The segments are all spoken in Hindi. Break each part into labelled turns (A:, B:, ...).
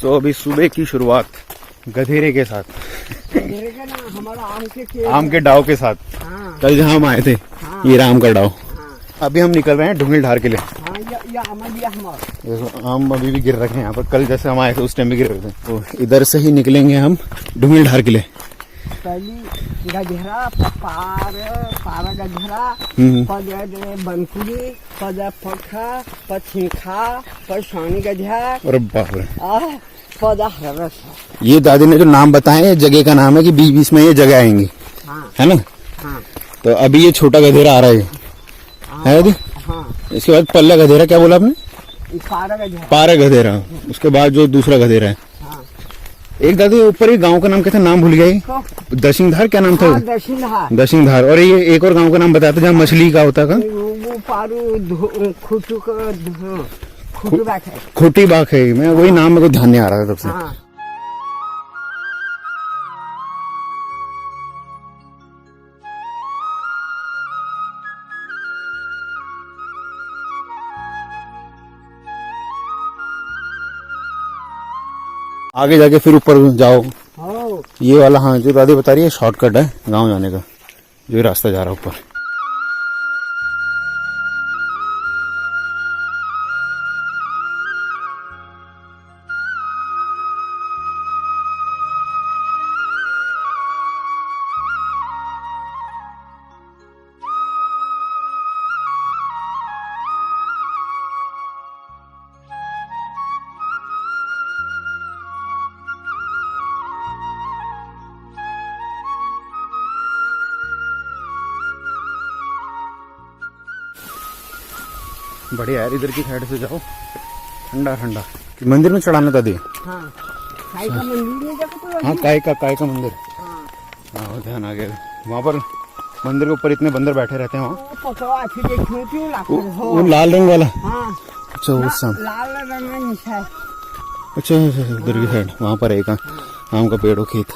A: तो अभी सुबह की शुरुआत गधेरे के साथ,
B: गधेरे का ना हमारा
A: आम के डाव के साथ।
B: हाँ।
A: कल जहाँ हम आए थे,
B: हाँ।
A: ये राम का डाव।
B: हाँ।
A: अभी हम निकल रहे हैं ढूंढल ढार के लिए।
B: हाँ, या हमारा
A: देखो आम अभी भी गिर रखे हैं यहाँ पर, कल जैसे हम आए थे उस टाइम भी गिर रहे थे। तो इधर से ही निकलेंगे हम ढूंढल ढार के लिए।
B: पहली गधेरा, पारा गधेरा, पद बनकुड़ी, पद पखा, पद छिंखा, पद शानी गधेरा
A: और बाप रे,
B: पद हरस।
A: ये दादी ने जो नाम बताए ये जगह का नाम है कि बीच बीच में ये जगह आएंगी।
B: हाँ।
A: है ना?
B: हाँ।
A: तो अभी ये छोटा गधेरा आ रहा है, है दादी?
B: हाँ।
A: इसके बाद पल्ला गधेरा, क्या बोला आपने? पारा गधेरा। उसके बाद जो दूसरा गधेरा है।
B: हाँ।
A: एक दादी ऊपर ही गांव का नाम क्या था, नाम भूल गया। दशिंगधार, क्या नाम था?
B: हाँ,
A: दशिंगधार। और ये एक और गांव का नाम बताया था जहाँ मछली का होता था। खोटी बाग है। मैं वही नाम मेरे को ध्यान नहीं आ रहा था तब से।
B: हाँ।
A: आगे जाके फिर ऊपर जाओ।
B: हाँ।
A: ये वाला, हाँ, जो दादी बता रही है शॉर्टकट है गांव जाने का, जो रास्ता जा रहा है ऊपर। बढ़िया यार, इधर की साइड से जाओ, ठंडा ठंडा। मंदिर में चढ़ाना था दी।
B: हाँ। काय का मंदिर में जाकर तो
A: हाँ, काय का मंदिर। हाँ, ध्यान आ गया। वहाँ पर मंदिर के ऊपर इतने बंदर बैठे रहते हैं वहाँ। वो लाल रंग वाला।
B: हाँ।
A: अच्छा, उस
B: लाल रंग है।
A: अच्छा, उधर की साइड वहाँ पर एक आम का पेड़ हो, खेत।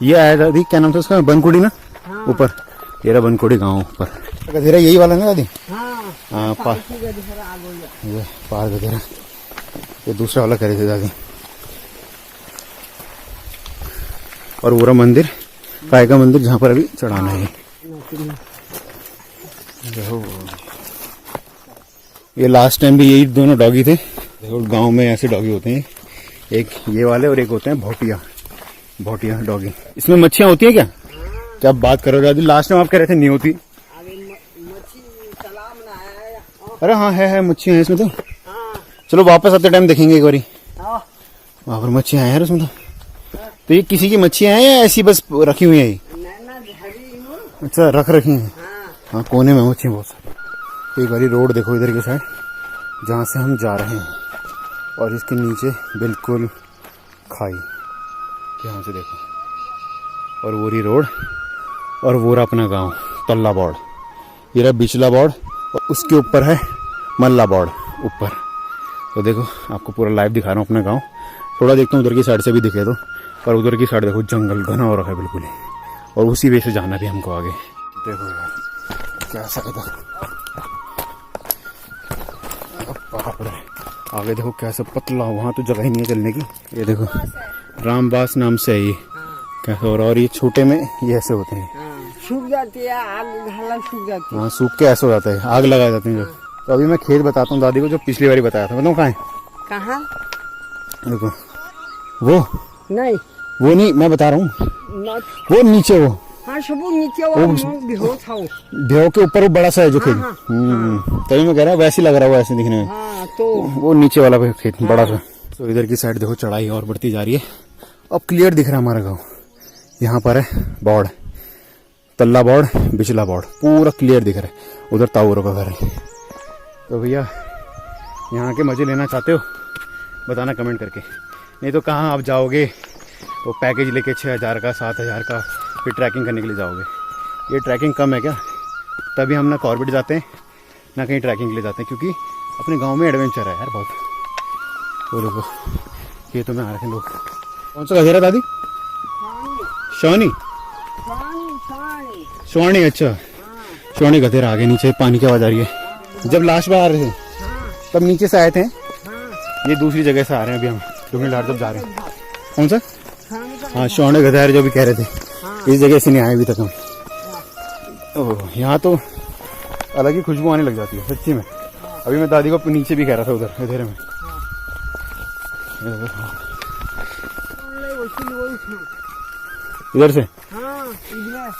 A: ये आया दादी, क्या नाम था उसका? बनकुड़ी ना? ऊपर ये रहा बनकुड़ी गाँव ऊपर। गधेरा यही वाला ना दादी? हाँ, पार गधेरा। ये दूसरा वाला करे थे दादी। और वो रहा मंदिर, काय का मंदिर, जहाँ पर अभी चढ़ाना है। ये लास्ट टाइम भी यही दोनों डॉगी थे। देखो गांव में ऐसे डॉगी होते हैं, एक ये वाले और एक होते हैं भोटिया डॉगी। इसमें मच्छियाँ होती है क्या? क्या बात करो दादी, लास्ट टाइम आप कह रहे थे नहीं होती। अरे हाँ, है मच्छियाँ हैं इसमें तो। चलो वापस आते टाइम देखेंगे एक बारी। वहाँ पर मच्छियाँ हैं यार उसमें तो ये किसी की मच्छियाँ हैं या ऐसी बस रखी हुई है? अच्छा, रख रखी हैं। हाँ, कोने में मच्छियाँ बहुत सारी। एक बारी रोड देखो इधर के साइड, जहाँ से हम जा रहे हैं, और इसके नीचे बिल्कुल खाई, यहाँ से देखो। और वो रही रोड, और वो रहा अपना गाँव तल्ला बौड़। ये रहा बिचला बौड़, और उसके ऊपर है मल्ला बौड़ ऊपर। तो देखो आपको पूरा लाइव दिखा रहा हूँ अपना गांव। थोड़ा देखता हूँ उधर की साइड से भी दिखे तो, पर उधर की साइड देखो जंगल घना हो रखा है बिल्कुल ही, और उसी वे से जाना भी हमको आगे। देखो यार कैसा आगे देखो कैसे पतला, वहाँ तो जगह ही नहीं है चलने की। ये देखो रामबास नाम से है ये, कैसे हो रहा। और ये छोटे में ये ऐसे होते हैं,
B: सूख जाती है, आग सूख जाती है।
A: हाँ, सूख के ऐसे हो जाता है, आग लगा जाती है। तो अभी मैं खेत बताता हूँ दादी को, जो पिछली बारी बताया था। बताऊँ कहाँ? देखो वो नहीं, मैं बता रहा हूँ वो नीचे, वो
B: हाँ, सब नीचे वो
A: भेव के ऊपर वो बड़ा सा है जो खेत। तभी मैं कह रहा हूँ वैसे लग रहा है वो ऐसे दिखने में।
B: हाँ, तो
A: वो नीचे वाला खेत बड़ा सा। तो इधर की साइड देखो चढ़ाई और बढ़ती जा रही है। अब क्लियर दिख रहा है हमारा गाँव। यहाँ पर है बौड़, तल्ला बौड़, बिचला बौड़, पूरा क्लियर दिख रहा है। उधर ताऊरों का घर है। तो भैया यहाँ के मज़े लेना चाहते हो बताना कमेंट करके, नहीं तो कहाँ आप जाओगे वो पैकेज लेके 6000 का 7000 का, फिर ट्रैकिंग करने के लिए जाओगे। ये ट्रैकिंग कम है क्या? तभी हम ना कॉर्बेट जाते हैं ना कहीं ट्रैकिंग के लिए जाते हैं, क्योंकि अपने गांव में एडवेंचर है यार बहुत। वो देखो खेतों में आ रहे हैं लोग। कौन सा गधेरा दादी? शौनी। स्वाणी। अच्छा, स्वाणी गधेरा आगे नीचे पानी की आवाज आ रही है। जब लास्ट बार आ रहे थे तब नीचे से आए थे, ये दूसरी जगह से आ रहे हैं अभी हम। डुंगरधार जब जा रहे हैं। कौन सा? हाँ शौने गधार जो भी कह रहे थे, इस जगह से नहीं आए अभी तक हम। ओह यहाँ तो अलग ही खुशबू आने लग जाती है सच्ची में। अभी मैं दादी को नीचे भी कह रहा था उधर अंधेरे में। इधर से
B: हाँ इधर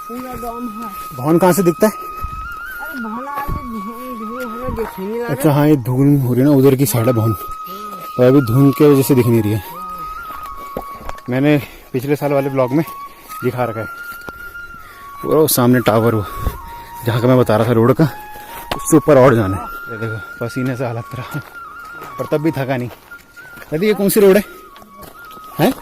B: पूरा डॉम है।
A: भवन कहाँ से दिखता है?
B: अरे भवना धुएं हमें देखने नहीं लगा।
A: अच्छा हाँ ये धुन हो रही है ना, उधर की साइड है भवन, तो अभी धुंध के वजह से दिख नहीं रही है। मैंने पिछले साल वाले ब्लॉग में दिखा रखा है वो सामने टावर, वो जहाँ का मैं बता रहा था रोड का, उससे ऊपर और जाना है। ये देखो पसीने से हालत खराब, पर तब भी थका नहीं। दादी ये कौन सी रोड है? हैं?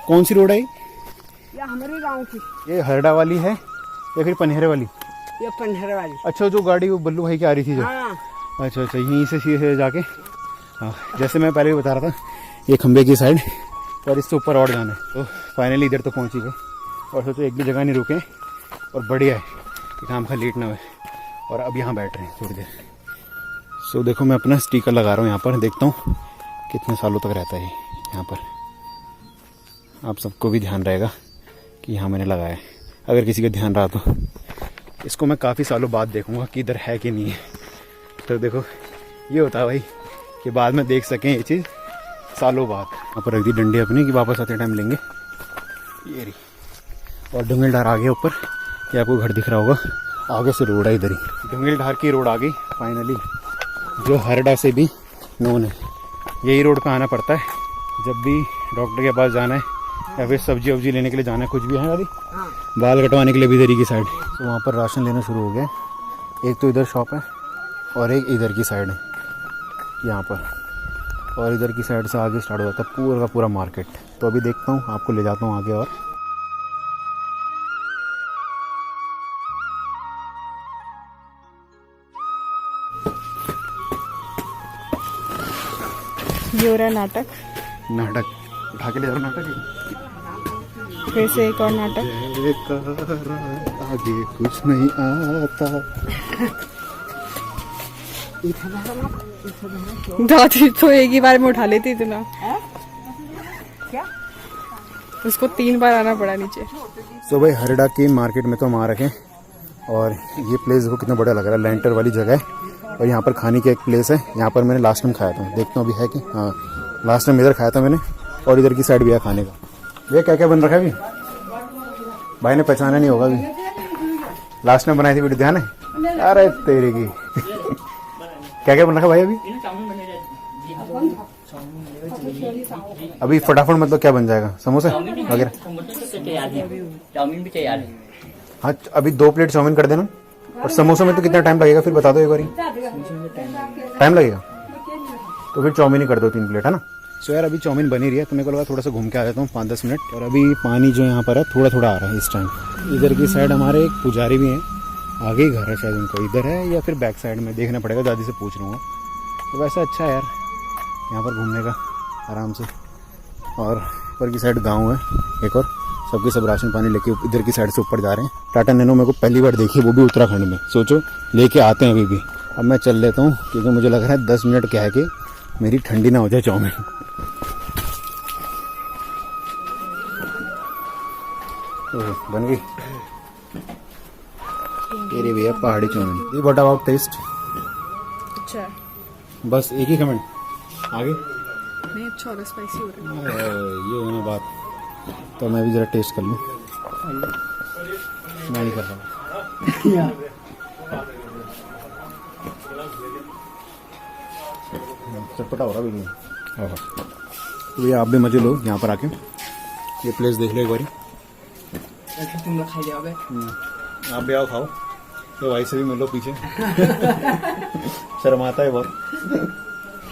A: कौन सी रोड है
B: ये हमारे गांव की,
A: ये हरडा वाली है या फिर पनहेरे वाली?
B: ये पंडहर वाली।
A: अच्छा जो गाड़ी वो बल्लू भाई की आ रही थी जो,
B: हाँ
A: अच्छा अच्छा यहीं से सीधे जाके, हाँ जैसे मैं पहले भी बता रहा था, ये खंबे की साइड और इससे ऊपर और जाना है। तो फाइनली इधर तो पहुंच ही गए और सोचो एक भी जगह नहीं रुके, और बढ़िया है कि काम का लेट ना हो। और अब यहाँ बैठ रहे हैं थोड़ी देर। सो देखो मैं अपना स्टिकर लगा रहा हूँ यहाँ पर, देखता हूँ कितने सालों तक रहता है यहाँ पर। आप सबको भी ध्यान रहेगा कि यहाँ मैंने लगाया है, अगर किसी का ध्यान रहा तो। इसको मैं काफ़ी सालों बाद देखूंगा कि इधर है कि नहीं है। तो देखो ये होता है भाई कि बाद में देख सकें ये चीज़ सालों बाद। यहाँ पर रख दी डंडी अपनी कि वापस आते टाइम लेंगे। ये रही, और डुंगरधार आ गया ऊपर, ये आपको घर दिख रहा होगा, आगे से रोड है इधर ही। डुंगरधार की रोड आ गई फाइनली, जो हरडा से भी नोन है। यही रोड पे आना पड़ता है जब भी डॉक्टर के पास जाना है या फिर सब्जी वब्जी लेने के लिए जाना है, कुछ भी है दादी, बाल कटवाने के लिए भी इधर ही की साइड। तो वहाँ पर राशन लेना शुरू हो गया। एक तो इधर शॉप है और एक इधर की साइड है यहाँ पर, और इधर की साइड से आगे स्टार्ट हो जाता है पूरा का पूरा मार्केट। तो अभी देखता हूँ, आपको ले जाता हूँ आगे। और
C: ये हो रहा है नाटक,
A: उठा के ले जा रहा नाटक।
C: फिर से एक और नाटक।
A: आगे कुछ नहीं आता।
C: दादी तो एक ही बार में उठा लेती इतना,
B: क्या
C: उसको 3 बार आना पड़ा नीचे।
A: सो भाई हरडा की मार्केट में तो हम आ रखे हैं, और ये प्लेस देखो कितना बड़ा लग रहा है, लेंटर वाली जगह है। और यहाँ पर खाने की एक प्लेस है, यहाँ पर मैंने लास्ट टाइम खाया था, देखता हूँ अभी है कि, हाँ लास्ट टाइम इधर खाया था मैंने। और इधर की साइड भी है खाने का। ये क्या क्या बन रखा है अभी? भाई ने पहचाना नहीं होगा अभी, लास्ट टाइम बनाई थी वीडियो, ध्यान है? अरे तेरे की क्या क्या बन रखा है भाई अभी? अभी फटाफट मतलब क्या बन जाएगा? समोसा वगैरह?
D: चाउमीन भी तैयार है।
A: हाँ अभी 2 प्लेट चाउमीन कर देना। और समोसा में तो कितना टाइम लगेगा फिर बता दो एक बार। टाइम लगेगा तो फिर चाउमीन ही कर दो 3 प्लेट, है ना? सो यार अभी चाउमीन बनी रही है, तो मेरे को लगा थोड़ा सा घूम के आ जाता हूँ 5-10 मिनट। और अभी पानी जो यहाँ पर है थोड़ा थोड़ा आ रहा है इस टाइम। इधर की साइड हमारे एक पुजारी भी हैं, आगे ही घर है शायद उनका, इधर है या फिर बैक साइड में, देखना पड़ेगा, दादी से पूछ लूँगा। तो वैसे अच्छा है यार यहाँ पर घूमने का आराम से। और ऊपर की साइड गाँव है एक, और सबके सब राशन पानी लेके इधर की साइड से ऊपर जा रहे हैं। टाटा नैनो मेरे को पहली बार देखी, वो भी उत्तराखंड में। सोचो लेके आते हैं अभी भी। अब मैं चल लेता हूँ क्योंकि मुझे लग रहा है 10 मिनट क्या है कि मेरी ठंडी ना हो जाए चाउमीन। बन गई तेरे भैया पहाड़ी चाउमीन। What about test?
C: अच्छा है,
A: बस एक ही कमेंट आगे।
C: नहीं अच्छा हो रहा, स्पाइसी हो रहा है।
A: ये है ना बात, तो मैं भी जरा टेस्ट कर लूँ। मैं नहीं कर रहा, चटपटा हो रहा बिल्कुल। तो ये आप भी मजे लो यहाँ पर आके, ये प्लेस देख लो एक बारी।
B: तुम लोग खाई जाओगे?
A: आप भी आओ खाओ, तो भाई से भी मिलो पीछे। शर्माता है बहुत।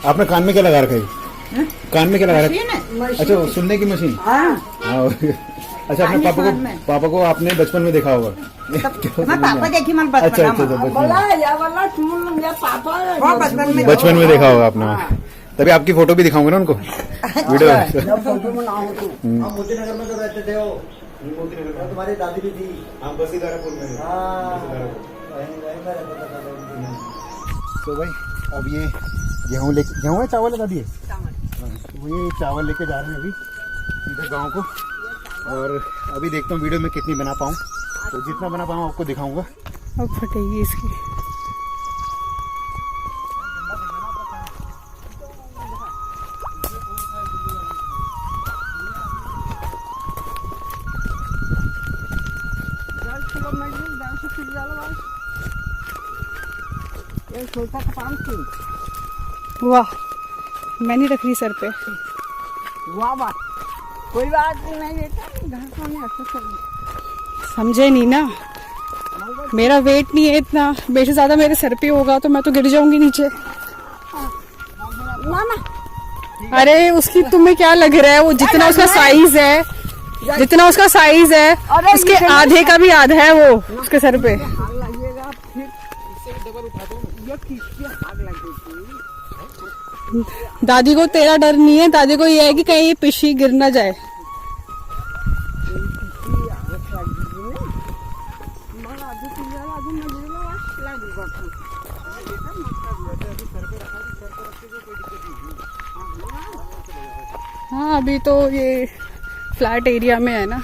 A: आपने कान में क्या लगा रखा है? कान में क्या लगा रखा है? अच्छा सुनने की मशीन। हाँ। अच्छा अपने पापा को आपने बचपन में देखा होगा।
E: मैं पापा देखी मन बचपन
A: अच्छा अच्छा
E: में।
A: बचपन में देखा होगा आपने, तभी आपकी फोटो भी दिखाऊंगा ना उनको वीडियो।
F: मोतीनगर में तो रहते थे वो, तुम्हारी दादी भी थी।
A: हम बसीदारापुर में। तो भाई अब ये गेहूँ है, चावल है दादी? वही चावल लेके जा रहे हैं अभी सीधे गांव को। और अभी देखता हूँ वीडियो में कितनी बना पाऊँ, तो जितना बना पाऊँ आपको दिखाऊंगा।
C: अब फटेगी इसकी।
B: ये छोटा सा पाम थी।
C: वाह, मैं नहीं रख रही सर पे।
B: वाह वाह, कोई बात नहीं बेटा, घर को नहीं अच्छा चल।
C: समझे नहीं ना, मेरा वेट नहीं है इतना, बेशक ज्यादा मेरे सर पे होगा तो मैं तो गिर जाऊंगी नीचे।
B: मामा
C: अरे उसकी तुम्हें क्या लग रहा है, वो जितना उसका साइज है, जितना उसका साइज है
B: अरे
C: उसके
B: ये
C: आधे का भी आधा है वो उसके सर पे।
B: आग लगेगा फिर ये किसकी आग लगेगी?
C: दादी को तेरा डर नहीं है, दादी को ये है कि कहीं ये पिशी गिर ना जाए। हाँ अभी तो ये फ्लैट एरिया में है ना,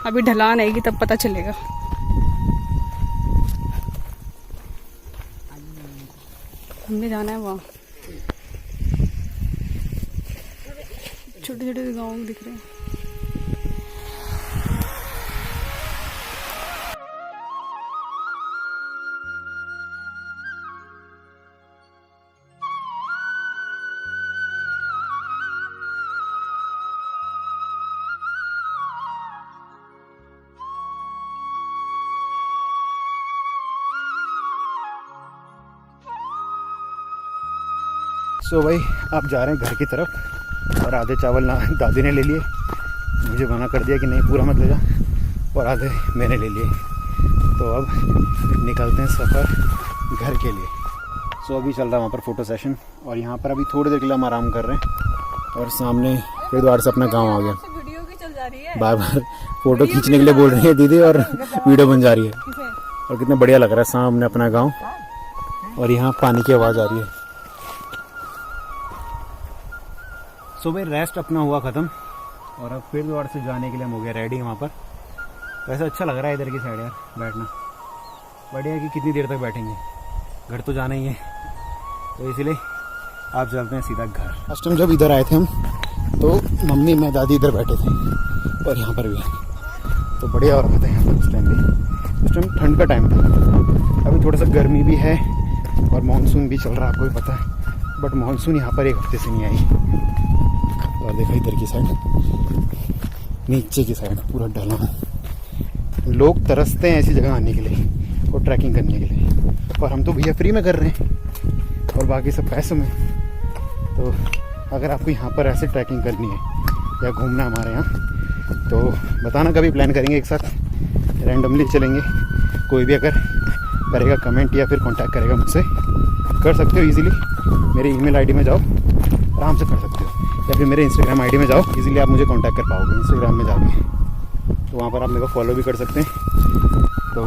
C: अभी ढलान आएगी तब पता चलेगा। हमने जाना है वहाँ, छोटे छोटे गाँव दिख रहे हैं।
A: सो भाई आप जा रहे हैं घर की तरफ, और आधे चावल ना दादी ने ले लिए, मुझे मना कर दिया कि नहीं पूरा मत ले जा, और आधे मैंने ले लिए। तो अब निकलते हैं सफ़र घर के लिए। सो अभी चल रहा है वहाँ पर फ़ोटो सेशन, और यहाँ पर अभी थोड़ी देर के लिए हम आराम कर रहे हैं। और सामने फिर द्वार से अपना गाँव आ गया।
C: वीडियो भी चल जा रही है,
A: बार बार फ़ोटो खींचने के लिए बोल रही है दीदी, और वीडियो बन जा रही है। और कितना बढ़िया लग रहा है सामने अपना गाँव, और यहाँ पानी की आवाज़ आ रही है। सो भाई रेस्ट अपना हुआ ख़त्म, और अब फिर द्वार से जाने के लिए हम हो गया रेडी वहाँ पर। वैसे अच्छा लग रहा है इधर की साइड यार बैठना, बढ़िया है कि कितनी देर तक बैठेंगे, घर तो जाना ही है, तो इसलिए आप चलते हैं सीधा घर। फर्स्ट टाइम जब इधर आए थे हम, तो मम्मी मैं दादी इधर बैठे थे, और यहाँ पर भी तो बढ़िया हो रहा था यहाँ पर उस टाइम भी। उस टाइम ठंड का टाइम था, अभी थोड़ा सा गर्मी भी है और मानसून भी चल रहा है, आपको भी पता है, बट मानसून यहाँ पर एक हफ्ते से नहीं आई। और देखो इधर की साइड, नीचे की साइड पूरा ढलान, लोग तरसते हैं ऐसी जगह आने के लिए और ट्रैकिंग करने के लिए, और हम तो भैया फ्री में कर रहे हैं और बाकी सब पैसों में। तो अगर आपको यहाँ पर ऐसे ट्रैकिंग करनी है या घूमना हमारे यहाँ, तो बताना, कभी प्लान करेंगे एक साथ, रैंडमली चलेंगे। कोई भी अगर करेगा कमेंट या फिर कांटेक्ट करेगा मुझसे, कर सकते हो इजीली। मेरे ईमेल आईडी में जाओ, आराम से कर सकते हो, या फिर मेरे इंस्टाग्राम आईडी में जाओ, इजीली आप मुझे कांटेक्ट कर पाओगे इंस्टाग्राम में जाके। तो वहाँ पर आप मेरे को फॉलो भी कर सकते हैं, तो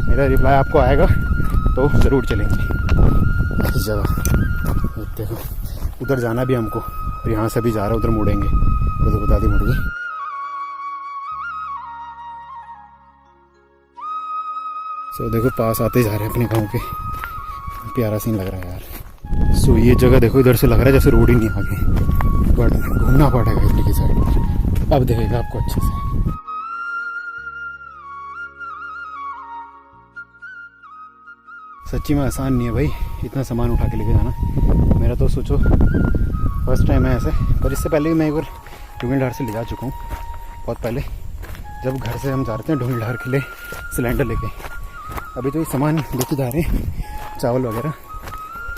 A: मेरा रिप्लाई आपको आएगा, तो ज़रूर चलेंगे इस जगह। देखो उधर जाना भी हमको, और यहाँ से भी जा रहा है, उधर मुड़ेंगे, उधर दादी मुड़ गई। सो देखो पास आते जा रहे हैं अपने गाँव के, प्यारा सीन लग रहा है यार। सो ये जगह देखो, इधर से लग रहा है जैसे रोड ही नहीं आगे, बट घूमना पड़ेगा इधर की साइड, अब देखेगा आपको अच्छे से। सच्ची में आसान नहीं है भाई इतना सामान उठा के लेके जाना। मेरा तो सोचो फर्स्ट टाइम है ऐसे, पर इससे पहले भी मैं एक बार ढूंढलधार से ले जा चुका हूँ, बहुत पहले, जब घर से हम जा रहे थे ढूंढलधार के लिए सिलेंडर लेके। अभी तो ये सामान लेके जा रहे हैं, चावल वगैरह,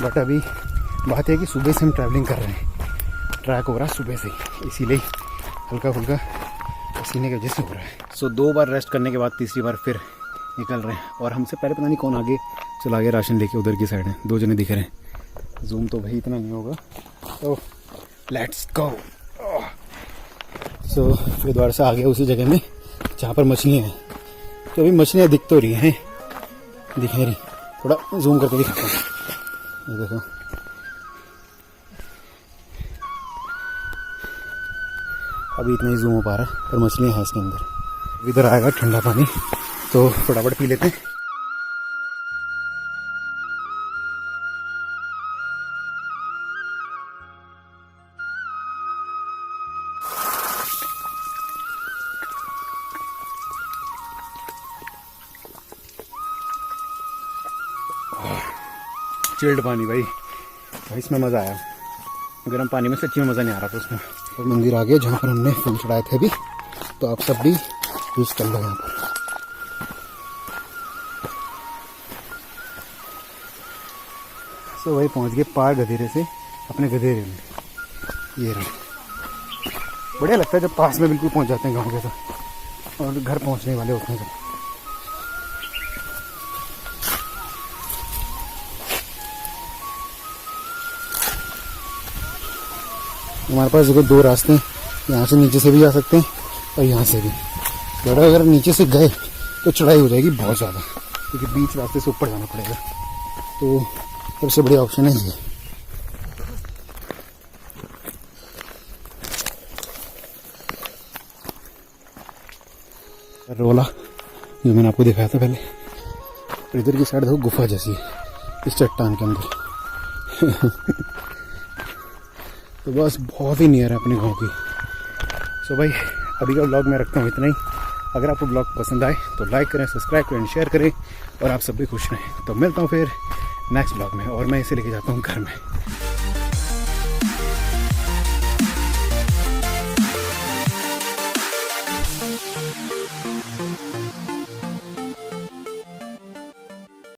A: बट अभी बात है कि सुबह से हम ट्रैवलिंग कर रहे हैं, ट्रैक हो रहा है सुबह से, इसीलिए हल्का फुल्का पसीने की वजह से हो रहा है। सो 2 बार रेस्ट करने के बाद तीसरी बार फिर निकल रहे हैं, और हमसे पहले पता नहीं कौन आगे चला गया राशन लेके, उधर की साइड है, 2 जने दिख रहे हैं, जूम तो भाई इतना नहीं होगा, तो लेट्स गो। सो फिर द्वार से आ गया उसी जगह में जहाँ पर मछलियाँ हैं, तो अभी मछलियाँ दिख तो रही हैं, दिख नहीं रही, थोड़ा जूम करके दिखाता हूँ, ये देखो अभी इतना ही जूम हो पा रहा है, पर मछलियाँ हैं इसके अंदर। इधर आएगा ठंडा पानी तो फटाफट पी लेते हैं। चिल्ड पानी भाई, इसमें मज़ा आया। गर्म पानी में सच्ची में मज़ा नहीं आ रहा था उसमें। और मंदिर आ गया जहाँ पर हमने फूल चढ़ाए थे अभी, तो आप सब भी यूज कर लो यहाँ पर। तो भाई पहुँच गए पार गधेरे से अपने गधेरे में। ये रहा, बढ़िया लगता है जब पास में बिल्कुल पहुँच जाते हैं गाँव के साथ और घर पहुँचने वाले होते हैं जब। हमारे पास देखो दो रास्ते हैं, यहाँ से नीचे से भी जा सकते हैं और यहाँ से भी। तो अगर नीचे से गए तो चढ़ाई हो जाएगी बहुत ज़्यादा, क्योंकि बीच रास्ते से ऊपर जाना पड़ेगा। तो सबसे बढ़िया ऑप्शन है ये। रोला जो मैंने आपको दिखाया था पहले, और इधर की साइड देखो गुफा जैसी है इस चट्टान के अंदर। तो बस बहुत ही नियर है अपने गांव की। सो भाई अभी का व्लॉग मैं रखता हूँ इतना ही। अगर आपको व्लॉग पसंद आए तो लाइक करें, सब्सक्राइब करें, शेयर करें और आप सब भी खुश रहें। तो मिलता हूँ फिर नेक्स्ट व्लॉग में, और मैं इसे लेके जाता हूँ घर में।